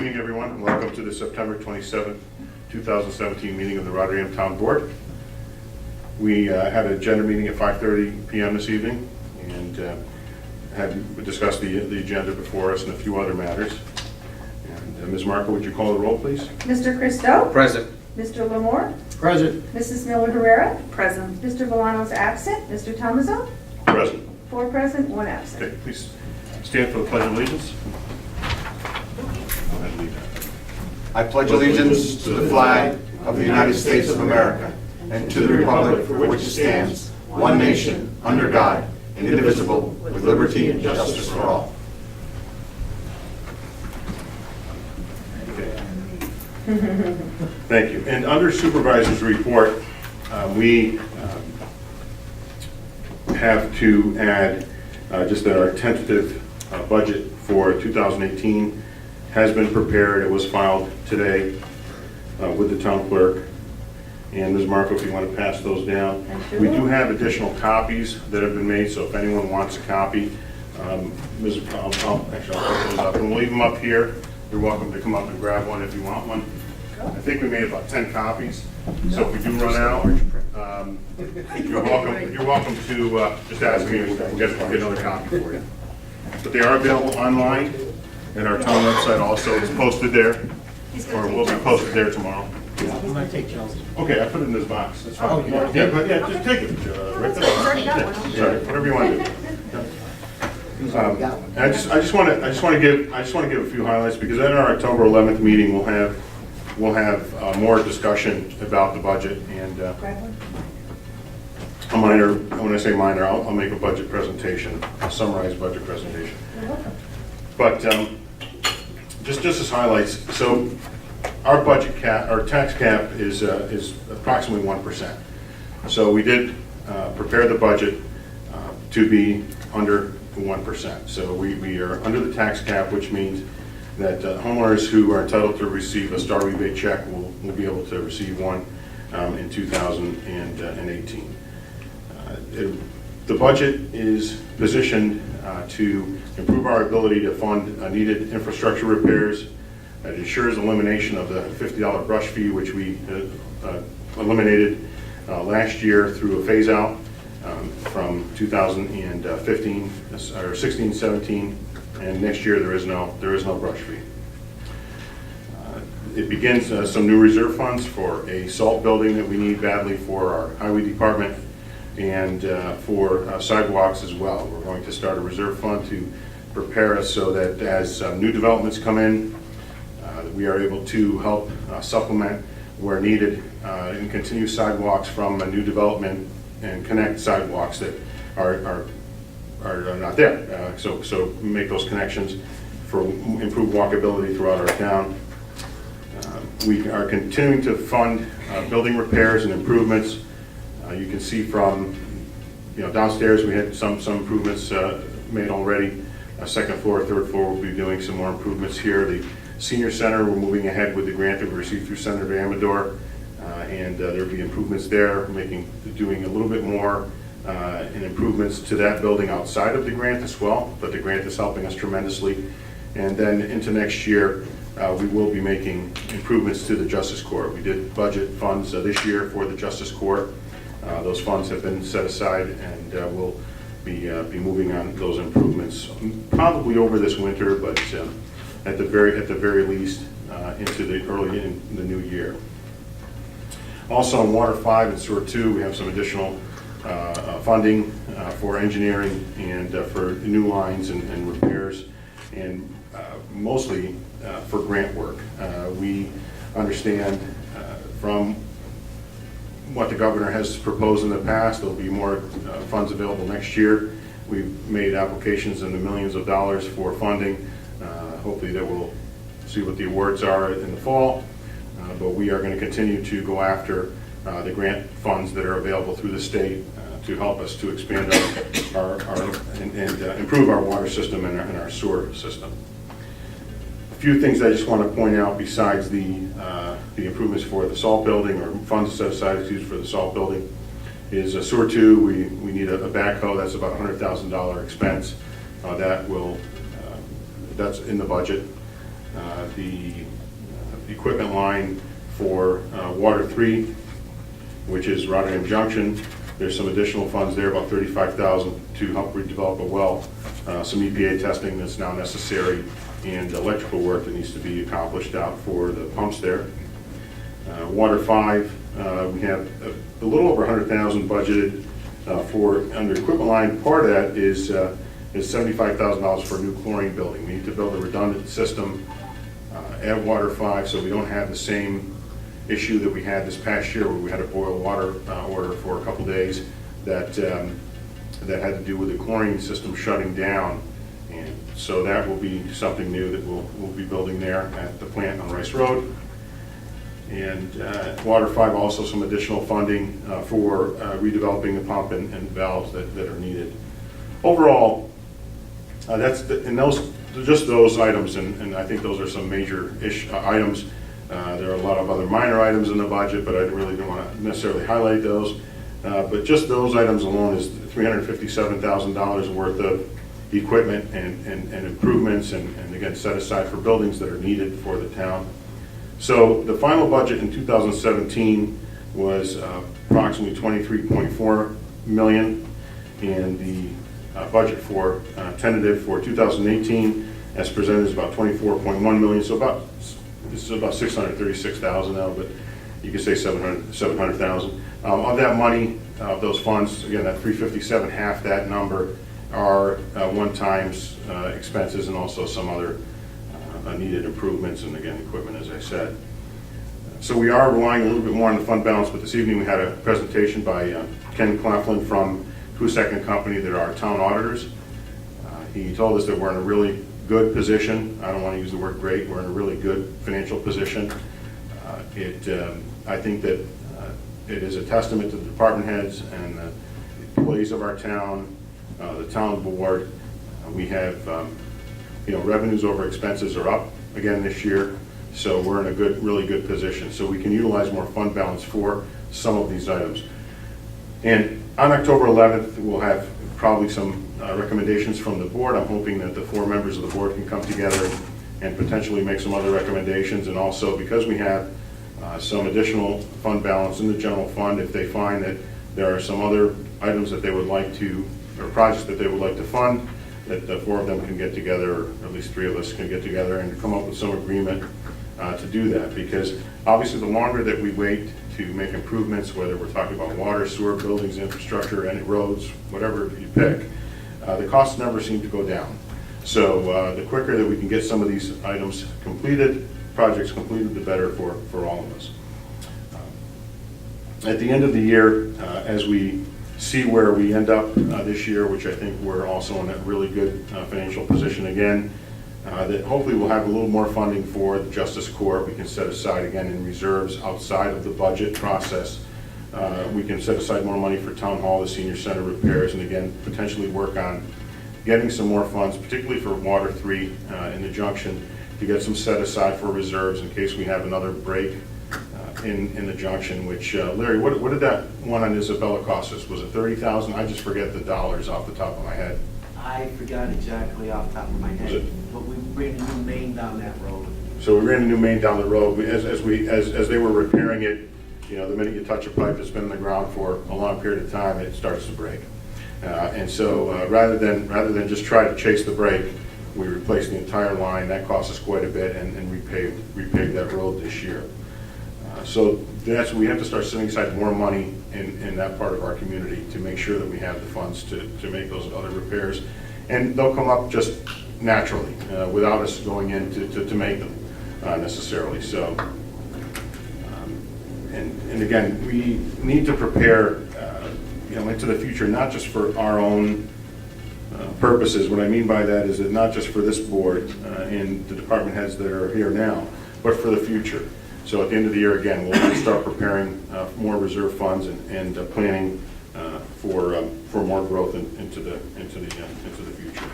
evening, everyone, and welcome to the September 27th, 2017 meeting of the Rotterdam Town Board. We had an agenda meeting at 5:30 p.m. this evening and had discussed the agenda before us and a few other matters. And Ms. Marco, would you call the roll, please? Mr. Christo? Present. Mr. Lamore? Present. Mrs. Miller Herrera? Present. Mr. Villano's absent. Mr. Tomaso? Present. 4 present, 1 absent. Okay, please stand for the Pledge of Allegiance. Go ahead and lead that. I pledge allegiance to the flag of the United States of America and to the republic for which it stands, one nation, under God, indivisible, with liberty and justice for all. Thank you. And under Supervisor's report, we have to add just that our tentative budget for 2018 has been prepared. It was filed today with the town clerk. And Ms. Marco, if you want to pass those down. We do have additional copies that have been made, so if anyone wants a copy, Ms. I'll put those up, and we'll leave them up here. You're welcome to come up and grab one if you want one. I think we made about 10 copies, so if we do run out, you're welcome to just ask me, we'll get another copy for you. But they are available online, and our town website also is posted there, or will be posted there tomorrow. I'm going to take Chelsea. Okay, I put it in this box. That's fine. Oh, you want Yeah, but yeah, just take it. Right there. Sorry, whatever you want to do. I just want to give a few highlights, because at our October 11th meeting we'll have more discussion about the budget, and a minor. When I say minor, I'll make a budget presentation, a summarized budget presentation. But just as highlights, so our budget cap, our tax cap is approximately 1%. So we did prepare the budget to be under 1%. So we are under the tax cap, which means that homeowners who are entitled to receive a star rebate check will be able to receive one in 2018. The budget is positioned to improve our ability to fund needed infrastructure repairs. It ensures elimination of the $50 brush fee, which we eliminated last year through a phase-out from 2015 or 16-17, and next year there is no brush fee. It begins some new reserve funds for a salt building that we need badly for our highway department, and for sidewalks as well. We're going to start a reserve fund to prepare us so that as new developments come in, we are able to help supplement where needed and continue sidewalks from a new development and connect sidewalks that are not there. So make those connections for improved walkability throughout our town. We are continuing to fund building repairs and improvements. You can see from downstairs we had some improvements made already. Second floor, third floor, we'll be doing some more improvements here. The Senior Center, we're moving ahead with the grant that we received through Senator Amador, and there'll be improvements there, doing a little bit more in improvements to that building outside of the grant as well, but the grant is helping us tremendously. And then into next year, we will be making improvements to the Justice Court. We did budget funds this year for the Justice Court. Those funds have been set aside, and we'll be moving on those improvements probably over this winter, but at the very least into the early in the new year. Also in Water 5 and Sewer 2, we have some additional funding for engineering and for new lines and repairs, and mostly for grant work. We understand from what the governor has proposed in the past, there'll be more funds available next year. We've made applications in the millions of dollars for funding. Hopefully that we'll see what the awards are in the fall, but we are going to continue to go after the grant funds that are available through the state to help us to expand and improve our water system and our sewer system. A few things I just want to point out besides the improvements for the salt building, or funds set aside for the salt building, is Sewer 2. We need a backhoe. That's about $100,000 expense. That's in the budget. the equipment line for Water 3, which is Rotterdam Junction. There's some additional funds there, about $35,000 to help redevelop a well, some EPA testing that's now necessary, and electrical work that needs to be accomplished out for the pumps there. Water 5, we have a little over $100,000 budgeted for under equipment line. Part of that is $75,000 for a new chlorine building. We need to build a redundant system at Water 5 so we don't have the same issue that we had this past year where we had a boil water order for a couple days that had to do with the chlorine system shutting down. And so that will be something new that we'll be building there at the plant on Rice Road. And Water 5 also some additional funding for redeveloping the pump and valves that are needed. Overall, just those items, and I think those are some major items. There are a lot of other minor items in the budget, but I really don't want to necessarily highlight those. But just those items alone is $357,000 worth of equipment and improvements, and again, set aside for buildings that are needed for the town. So the final budget in 2017 was approximately $23.4 million, and the budget for tentative for 2018 as presented is about $24.1 million. So this is about $636,000 now, but you could say $700,000. Of that money, of those funds, again, that 357, half that number are one-time expenses and also some other needed improvements and, again, equipment, as I said. So we are relying a little bit more on the fund balance, but this evening we had a presentation by Ken Claflin from Cusack & Company that are our town auditors. He told us that we're in a really good position. I don't want to use the word great. We're in a really good financial position. I think that it is a testament to the department heads and the employees of our town, the town board. We have, revenues over expenses are up again this year, so we're in a really good position. So we can utilize more fund balance for some of these items. And on October 11th, we'll have probably some recommendations from the board. I'm hoping that the 4 members of the board can come together and potentially make some other recommendations. And also, because we have some additional fund balance in the general fund, if they find that there are some other items that they would like to, or projects that they would like to fund, that the 4 of them can get together, or at least 3 of us can get together and come up with some agreement to do that. Because obviously the longer that we wait to make improvements, whether we're talking about water, sewer, buildings, infrastructure, and roads, whatever you pick, the costs never seem to go down. So the quicker that we can get some of these items completed, projects completed, the better for all of us. At the end of the year, as we see where we end up this year, which I think we're also in a really good financial position again, that hopefully we'll have a little more funding for the Justice Corps. We can set aside again in reserves outside of the budget process. We can set aside more money for Town Hall, the Senior Center repairs, and again, potentially work on getting some more funds, particularly for Water 3 in the junction, to get some set aside for reserves in case we have another break in the junction, which, Larry, what did that one on Isabella cost us? Was it $30,000? I just forget the dollars off the top of my head. I forgot exactly off the top of my Was head, it? but we ran a new main down that road. So we ran a new main down the road. As they were repairing it, the minute you touch a pipe that's been in the ground for a long period of time, it starts to break. And so rather than just try to chase the break, we replaced the entire line. That cost us quite a bit, and repaved that road this year. So we have to start setting aside more money in that part of our community to make sure that we have the funds to make those other repairs. And they'll come up just naturally without us going in to make them necessarily. So, and again, we need to prepare into the future, not just for our own purposes. What I mean by that is that not just for this board and the department heads that are here now, but for the future. So at the end of the year, again, we'll start preparing more reserve funds and planning for more growth into the future.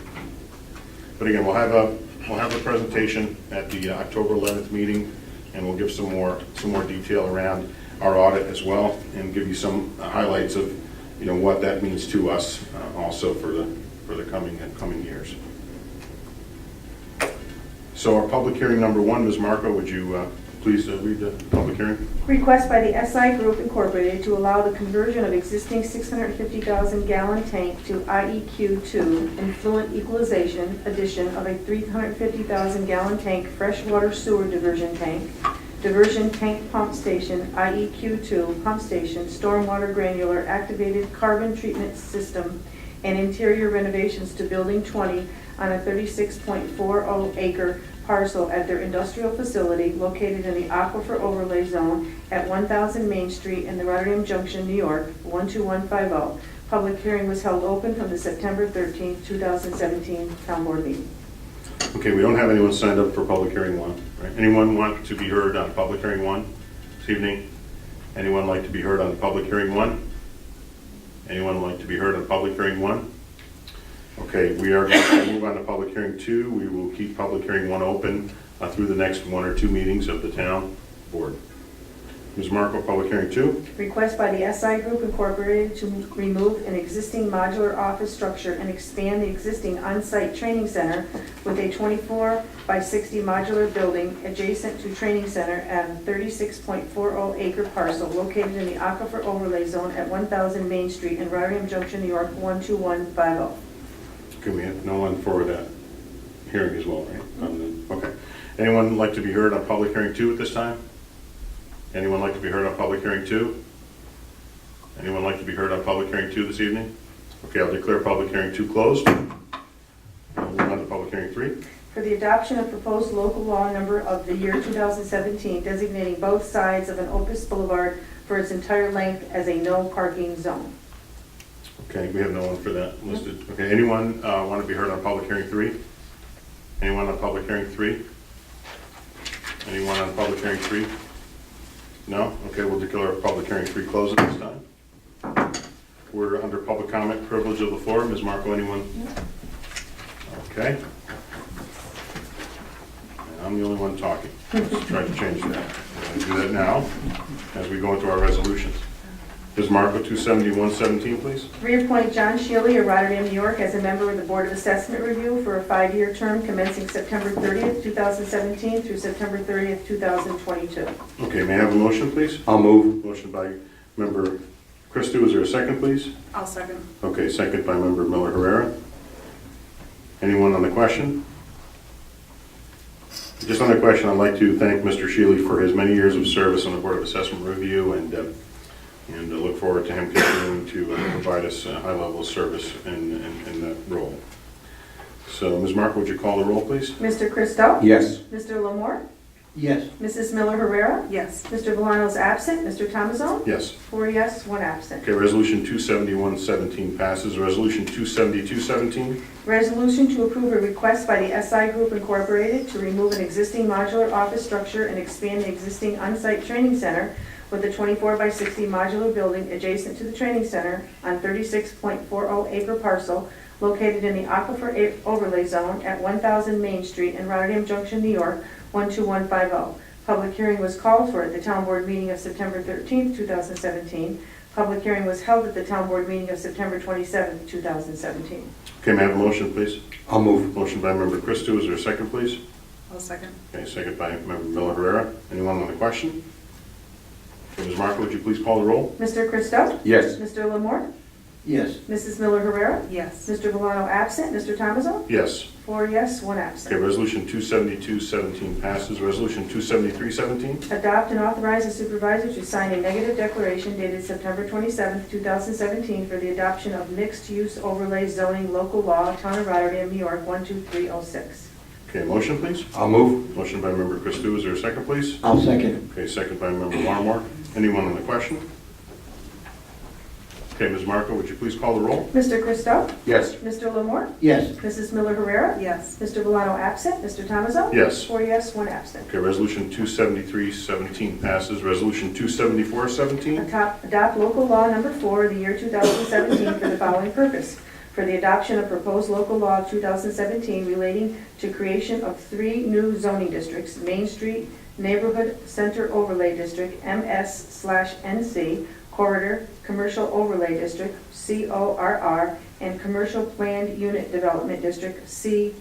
But again, we'll have a presentation at the October 11th meeting, and we'll give some more detail around our audit as well, and give you some highlights of what that means to us also for the coming years. So our public hearing number one, Ms. Marco, would you please read the public hearing? Request by the SI Group Incorporated to allow the conversion of existing 650,000 gallon tank to IEQ2 influent equalization, addition of a 350,000 gallon tank freshwater sewer diversion tank pump station, IEQ2 pump station, stormwater granular activated carbon treatment system, and interior renovations to Building 20 on a 36.40 acre parcel at their industrial facility located in the Aquifer Overlay Zone at 1000 Main Street in the Rotterdam Junction, New York, 12150. Public hearing was held open from the September 13, 2017 Town Board meeting. Okay, we don't have anyone signed up for public hearing one, right? Anyone want to be heard on public hearing one this evening? Anyone like to be heard on public hearing one? Anyone like to be heard on public hearing one? Okay, we are going to move on to public hearing two. We will keep public hearing one open through the next 1 or 2 meetings of the town board. Ms. Marco, public hearing two. Request by the SI Group Incorporated to remove an existing modular office structure and expand the existing on-site training center with a 24 by 60 modular building adjacent to training center at a 36.40 acre parcel located in the Aquifer Overlay Zone at 1000 Main Street in Rotterdam Junction, New York, 12150. Okay, we have no one for that hearing as well, right? Okay. Anyone like to be heard on public hearing two at this time? Anyone like to be heard on public hearing two? Anyone like to be heard on public hearing two this evening? Okay, I'll declare public hearing two closed. We'll move on to public hearing three. For the adoption of proposed local law number of the year 2017 designating both sides of an Opus Boulevard for its entire length as a no parking zone. Okay, we have no one for that listed. Okay, anyone want to be heard on public hearing three? Anyone on public hearing three? Anyone on public hearing three? No? Okay, we'll declare public hearing three closed at this time. We're under public comment privilege of the floor. Ms. Marco, anyone? Okay. And I'm the only one talking. Let's try to change that. We'll do that now as we go into our resolutions. Ms. Marco, 27117, please. Reappoint John Shealy of Rotterdam, New York as a member of the Board of Assessment Review for a 5-year term commencing September 30th, 2017 through September 30th, 2022. Okay, may I have a motion, please? I'll move. Motion by member Christou. Is there a second, please? I'll second. Okay, second by member Miller Herrera. Anyone on the question? Just on the question, I'd like to thank Mr. Shealy for his many years of service on the Board of Assessment Review and look forward to him continuing to provide us a high level of service in that role. So, Ms. Marco, would you call the roll, please? Mr. Christou? Yes. Mr. Lamore? Yes. Mrs. Miller Herrera? Yes. Mr. Valano is absent. Mr. Tomazone? Yes. 4 yes, 1 absent. Okay, resolution 27117 passes. Resolution 27217. Resolution to approve a request by the SI Group Incorporated to remove an existing modular office structure and expand the existing on-site training center with a 24 by 60 modular building adjacent to the training center on 36.40 acre parcel located in the Aquifer Overlay Zone at 1000 Main Street in Rotterdam Junction, New York, 12150. Public hearing was called for at the Town Board meeting of September 13th, 2017. Public hearing was held at the Town Board meeting of September 27th, 2017. Okay, may I have a motion, please? I'll move. Motion by member Christou. Is there a second, please? I'll second. Okay, second by member Miller Herrera. Anyone on the question? Okay, Ms. Marco, would you please call the roll? Mr. Christou? Yes. Mr. Lamore? Yes. Mrs. Miller Herrera? Yes. Mr. Valano absent. Mr. Tomazone? Yes. 4 yes, 1 Okay, absent. resolution 27217 passes. Resolution 27317. Adopt and authorize the supervisor to sign a negative declaration dated September 27th, 2017 for the adoption of mixed-use overlay zoning local law, Town of Rotterdam, New York, 12306. Okay, motion, please. I'll move. Motion by member Christou. Is there a second, please? I'll second. Okay, second by member Larmore. Anyone on the question? Okay, Ms. Marco, would you please call the roll? Mr. Christou? Yes. Mr. Lamore? Yes. Mrs. Miller Herrera? Yes. Mr. Valano absent. Mr. Tomazone? Yes. 4 yes, 1 absent. Okay, resolution 27317 passes. Resolution 27417. Adopt local law number 4 of the year 2017 for the following purpose. For the adoption of proposed local law of 2017 relating to creation of 3 new zoning districts, Main Street Neighborhood Center Overlay District, MS/NC, Corridor Commercial Overlay District, CORR, and Commercial Planned Unit Development District, C-PUD.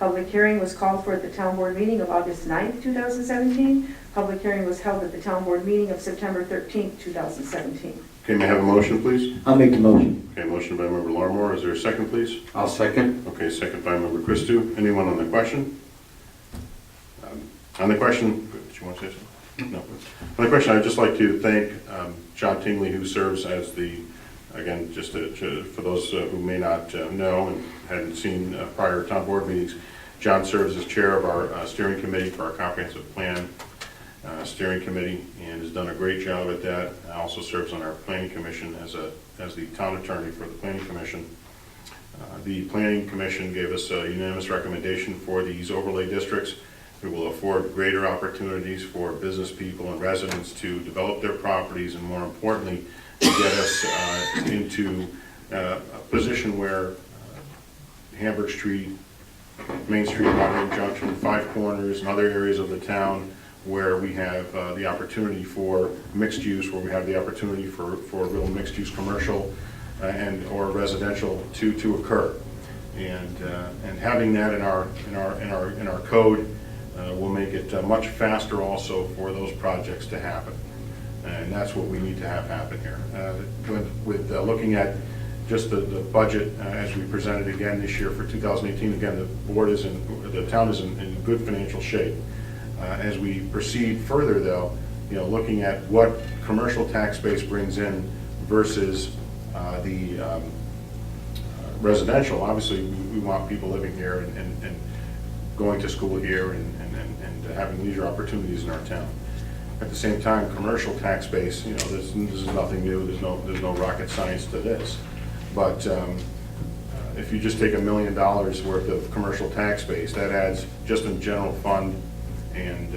Public hearing was called for at the town board meeting of August 9th, 2017. Public hearing was held at the town board meeting of September 13th, 2017. Okay, may I have a motion, please? I'll make the motion. Okay, motion by member Larmore. Is there a second, please? I'll second. Okay, second by member Christou. Anyone on the question? On the question, did you want to say something? No. On the question, I'd just like to thank John Tingley, who serves as the, again, just for those who may not know and hadn't seen prior town board meetings, John serves as chair of our steering committee for our comprehensive plan steering committee and has done a great job at that. Also serves on our planning commission as the town attorney for the planning commission. The planning commission gave us a unanimous recommendation for these overlay districts. It will afford greater opportunities for business people and residents to develop their properties and, more importantly, to get us into a position where Hamburg Street, Main Street, Rotterdam Junction, Five Corners, and other areas of the town where we have the opportunity for mixed use, where we have the opportunity for real mixed use commercial and or residential to occur, and having that in our code will make it much faster also for those projects to happen, and that's what we need to have happen here. With looking at just the budget as we presented again this year for 2018, again the town is in good financial shape. As we proceed further, though, looking at what commercial tax base brings in versus the residential, obviously we want people living here and going to school here and having leisure opportunities in our town. At the same time, commercial tax base, this is nothing new. There's no rocket science to this. But if you just take $1 million worth of commercial tax base, that adds just in general fund and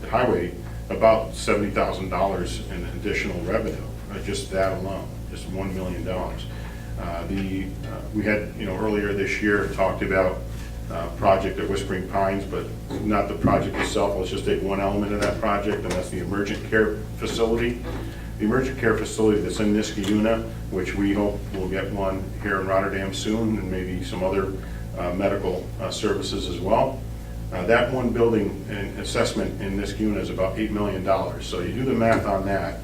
highway about $70,000 in additional revenue, just that alone, just $1 million. We had, earlier this year talked about project at Whispering Pines, but not the project itself. Let's just take one element of that project, and that's the emergent care facility. The emergent care facility that's in Niskayuna, which we hope will get one here in Rotterdam soon, and maybe some other medical services as well. That one building and assessment in Niskayuna is about $8 million. So you do the math on that.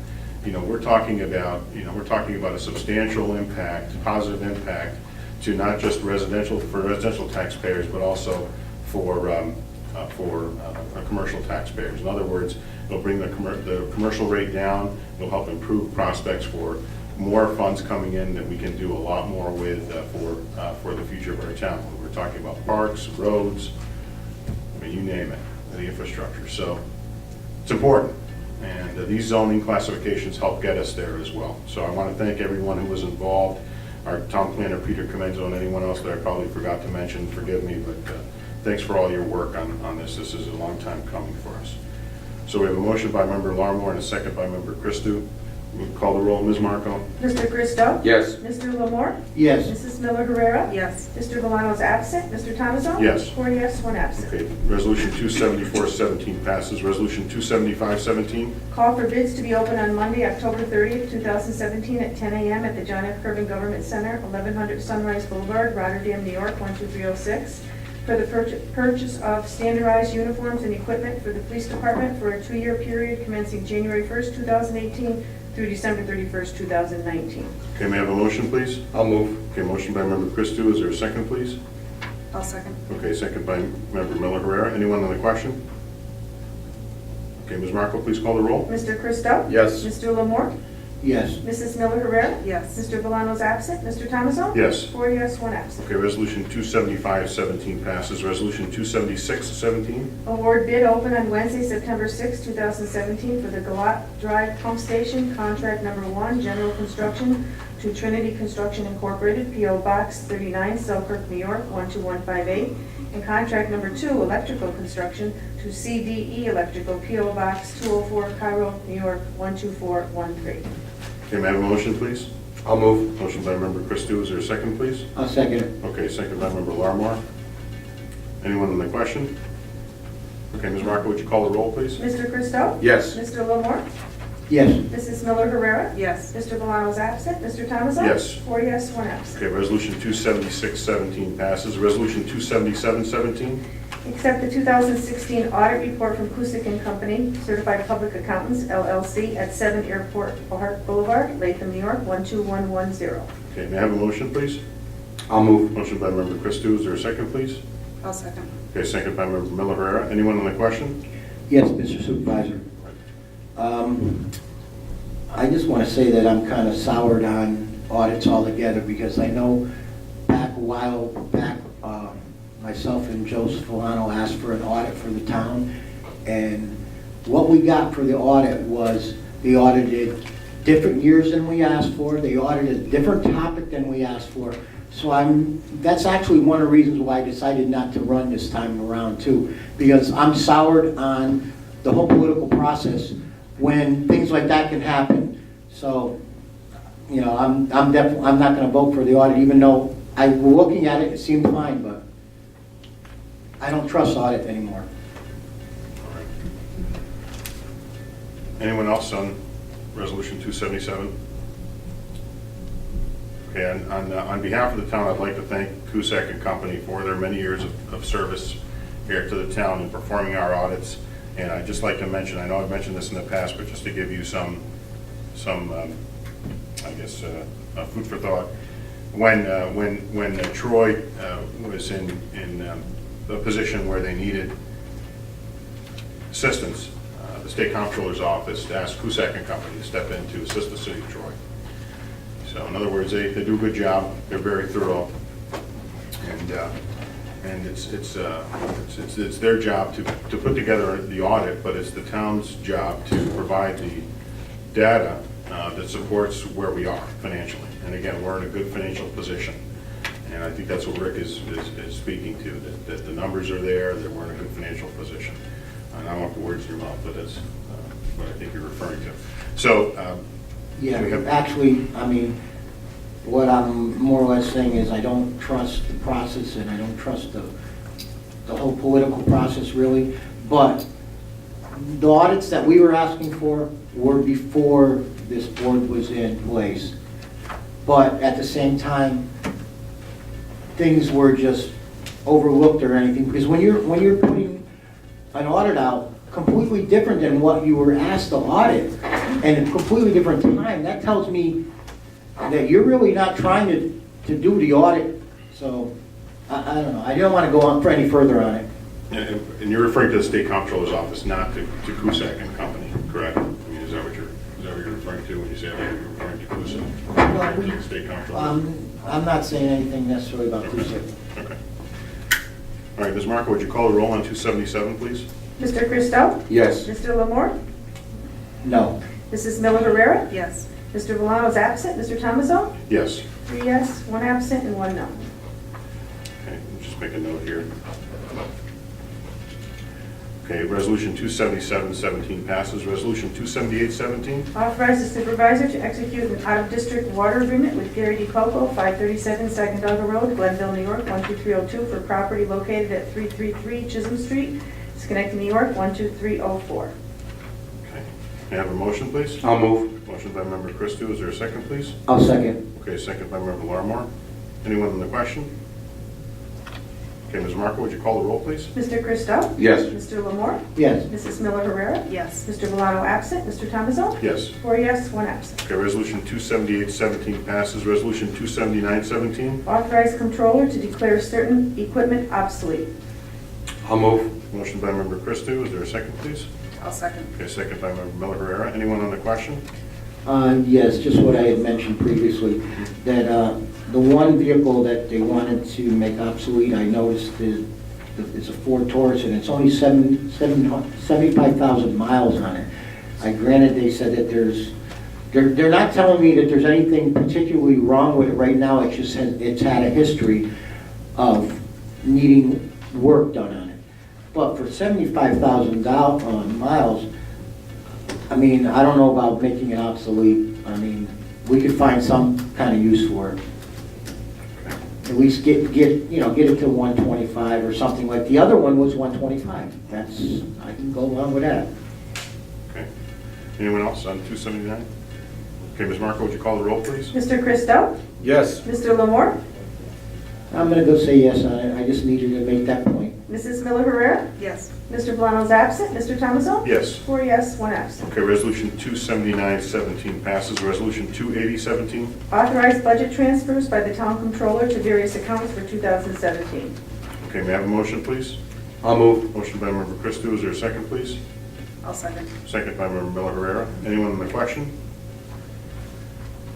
We're talking about a substantial impact, positive impact, to not just residential taxpayers, but also for commercial taxpayers. In other words, it'll bring the commercial rate down. It'll help improve prospects for more funds coming in that we can do a lot more with for the future of our town. We're talking about parks, roads, you name it, the infrastructure. So it's important, and these zoning classifications help get us there as well. So I want to thank everyone who was involved, our town planner Peter Comenzo, and anyone else that I probably forgot to mention, forgive me, but thanks for all your work on this. This is a long time coming for us. So we have a motion by member Larmore and a second by member Christou. We'll call the roll. Ms. Marco? Mr. Christou? Yes. Mr. Lamore? Yes. Mrs. Miller Herrera? Yes. Mr. Valano is absent. Mr. Thomason? Yes. 4 yes, 1 absent. Okay, resolution 274-17 passes. Resolution 275-17. Call for bids to be open on Monday, October 30th, 2017 at 10 a.m. at the John F. Kirby Government Center, 1100 Sunrise Boulevard, Rotterdam, New York, 12306, for the purchase of standardized uniforms and equipment for the police department for a 2-year period commencing January 1st, 2018 through December 31st, 2019. Okay, may I have a motion, please? I'll move. Okay, motion by member Christou. Is there a second, please? I'll second. Okay, second by member Miller Herrera. Anyone on the question? Okay, Ms. Marco, please call the roll. Mr. Christou? Yes. Mr. Lamore? Yes. Mrs. Miller Herrera? Yes. Mr. Valano is absent. Mr. Thomason? Yes. 4 yes, 1 absent. Okay, resolution 275-17 passes. Resolution 276-17. Award bid open on Wednesday, September 6, 2017 for the Galat Drive Pump Station, contract number 1, general construction to Trinity Construction Incorporated, P.O. Box 39, Selkirk, New York, 12158, and contract number 2, electrical construction to CDE Electrical, P.O. Box 204, Cairo, New York, 12413. Okay, may I have a motion, please? I'll move. Motion by member Christou. Is there a second, please? I'll second it. Okay, second by member Larmore. Anyone on the question? Okay, Ms. Marco, would you call the roll, please? Mr. Christou? Yes. Mr. Lamore? Yes. Mrs. Miller Herrera? Yes. Mr. Valano is absent. Mr. Thomason? Yes. 4 yes, 1 absent. Okay, Resolution 276-17 passes. Resolution 277-17. Accept the 2016 audit report from Kusick and Company, Certified Public Accountants, LLC, at 7 Airport Park Boulevard, Latham, New York, 12110. Okay, may I have a motion, please? I'll move. Motion by Member Christou, is there a second, please? I'll second. Okay, second by Member Miller Herrera. Anyone on the question? Yes, Mr. Supervisor. I just want to say that I'm kind of soured on audits altogether because I know back a while back, myself and Joseph Valano asked for an audit for the town, and what we got for the audit was they audited different years than we asked for, they audited a different topic than we asked for. So that's actually one of the reasons why I decided not to run this time around too, because I'm soured on the whole political process when things like that can happen. So, you know, I'm not going to vote for the audit, even though I was looking at it, it seemed fine, but I don't trust audit anymore. All right. Anyone else on Resolution 277? Okay, on behalf of the town, I'd like to thank Cusack and Company for their many years of service here to the town in performing our audits. And I'd just like to mention, I know I've mentioned this in the past, but just to give you some I guess, food for thought. When Troy was in a position where they needed assistance, the State Comptroller's Office asked Cusack and Company to step in to assist the city of Troy. So in other words, they do a good job. They're very thorough, and it's their job to put together the audit, but it's the town's job to provide the data that supports where we are financially. And again, we're in a good financial position, and I think that's what Rick is speaking to, that the numbers are there, that we're in a good financial position. And I don't want the words in your mouth, but that's what I think you're referring to. So. Yeah, we have- actually, I mean, what I'm more or less saying is I don't trust the process and I don't trust the whole political process really. But the audits that we were asking for were before this board was in place. But at the same time, things were just overlooked or anything. Because when you're putting an audit out completely different than what you were asked to audit, and a completely different time, that tells me that you're really not trying to do the audit. So, I don't know, I don't want to go on for any further on it. And you're referring to the State Comptroller's Office, not to Cusack and Company, correct? I mean, is that what you're referring to when you say that you're referring to Cusack? Well, Referring to the State Comptroller? I'm not saying anything necessarily about Kusick. Okay. All right, Ms. Marco, would you call the roll on 277, please? Mr. Christou? Yes. Mr. Lamore? No. Mrs. Miller Herrera? Yes. Mr. Valano is absent. Mr. Thomason? Yes. 3 yes, 1 absent, and 1 no. Okay, just make a note here. Okay, Resolution 277-17 passes. Resolution 278-17. Authorize the supervisor to execute an out-of-district water agreement with Gary D. Coco, 537 Saginaw Road, Glenville, New York, 12302, for property located at 333 Chisholm Street, Schenectady, New York, 12304. Okay, may I have a motion, please? I'll move. Motion by Member Christou, is there a second, please? I'll second. Okay, second by Member Larimore. Anyone on the question? Okay, Ms. Marco, would you call the roll, please? Mr. Christou? Yes. Mr. Lamore? Yes. Mrs. Miller Herrera? Yes. Mr. Valano absent. Mr. Thomason? Yes. 4 yes, 1 absent. Okay, Resolution 278-17 passes. Resolution 279-17. Authorize controller to declare certain equipment obsolete. I'll move. Motion by Member Christou, is there a second, please? I'll second. Okay, second by Member Miller Herrera. Anyone on the question? Yes, just what I had mentioned previously, that the one vehicle that they wanted to make obsolete, I noticed it's a Ford Taurus, and it's only 75,000 miles on it. Granted, they said that they're not telling me that there's anything particularly wrong with it right now, it's had a history of needing work done on it. But for 75,000 miles, I mean, I don't know about making it obsolete. I mean, we could find some kind of use for it. At least get it to 125 or something like, the other one was 125. I can go along with that. Okay. Anyone else on 279? Okay, Ms. Marco, would you call the roll, please? Mr. Christo? Yes. Mr. Lamore? I'm gonna go say yes on it, I just needed to make that point. Mrs. Miller Herrera? Yes. Mr. Valano's absent. Mr. Thomason? Yes. 4 yes, 1 absent. Okay, Resolution 279-17 passes. Resolution 280-17. Authorize budget transfers by the town controller to various accounts for 2017. Okay, may I have a motion, please? I'll move. Motion by Member Christou, is there a second, please? I'll second. Second by Member Miller Herrera. Anyone on the question?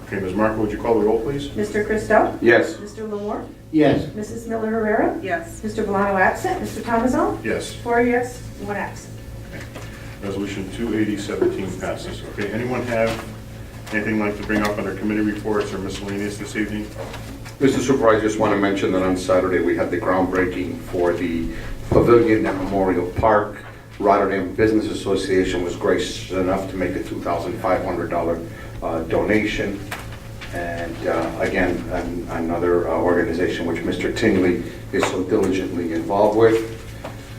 Okay, Ms. Marco, would you call the roll, please? Mr. Christo? Yes. Mr. Lamore? Yes, Mrs. Miller Herrera? Yes. Mr. Valano absent. Mr. Thomason? Yes. 4 yes, 1 absent. Resolution 280-17 passes. Okay, anyone have anything like to bring up under committee reports or miscellaneous this evening? Mr. Supervisor, I just want to mention that on Saturday, we had the groundbreaking for the Pavilion at Memorial Park. Rotterdam Business Association was gracious enough to make a $2,500 donation. And again, another organization which Mr. Tingley is so diligently involved with.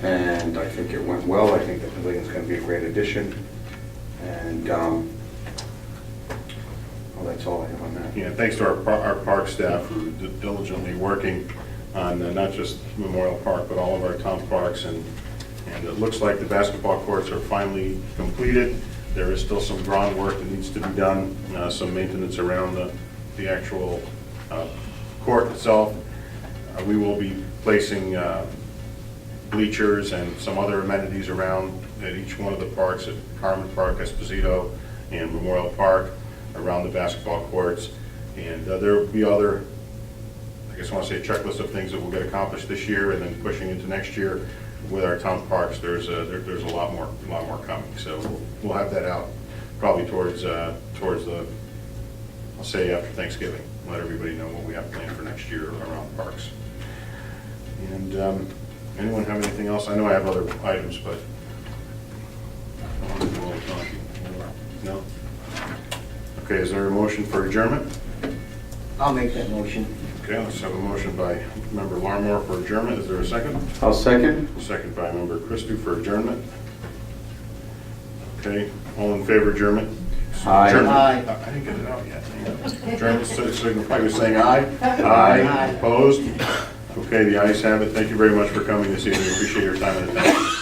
And I think it went well. I think the pavilion's going to be a great addition. And well, that's all I have on that. Yeah, thanks to our park staff who are diligently working on not just Memorial Park, but all of our town parks. And it looks like the basketball courts are finally completed. There is still some groundwork that needs to be done, some maintenance around the actual court itself. We will be placing bleachers and some other amenities around at each one of the parks, at Carmen Park, Esposito, and Memorial Park, around the basketball courts. And there will be other, I guess I want to say, checklist of things that will get accomplished this year, and then pushing into next year with our town parks. There's a lot more coming. So we'll have that out probably towards the, I'll say after Thanksgiving. Let everybody know what we have planned for next year around parks. And anyone have anything else? I know I have other items, but no. Okay, is there a motion for adjournment? I'll make that motion. Okay, let's have a motion by Member Larmore for adjournment. Is there a second? I'll second. Second by Member Christou for adjournment. Okay, all in favor of adjournment? Aye. Adjournment. Aye. I didn't get it out yet. Adjournment, signify by saying aye. Aye. Opposed? Okay, the ayes have it. Thank you very much for coming this evening. Appreciate your time and attention.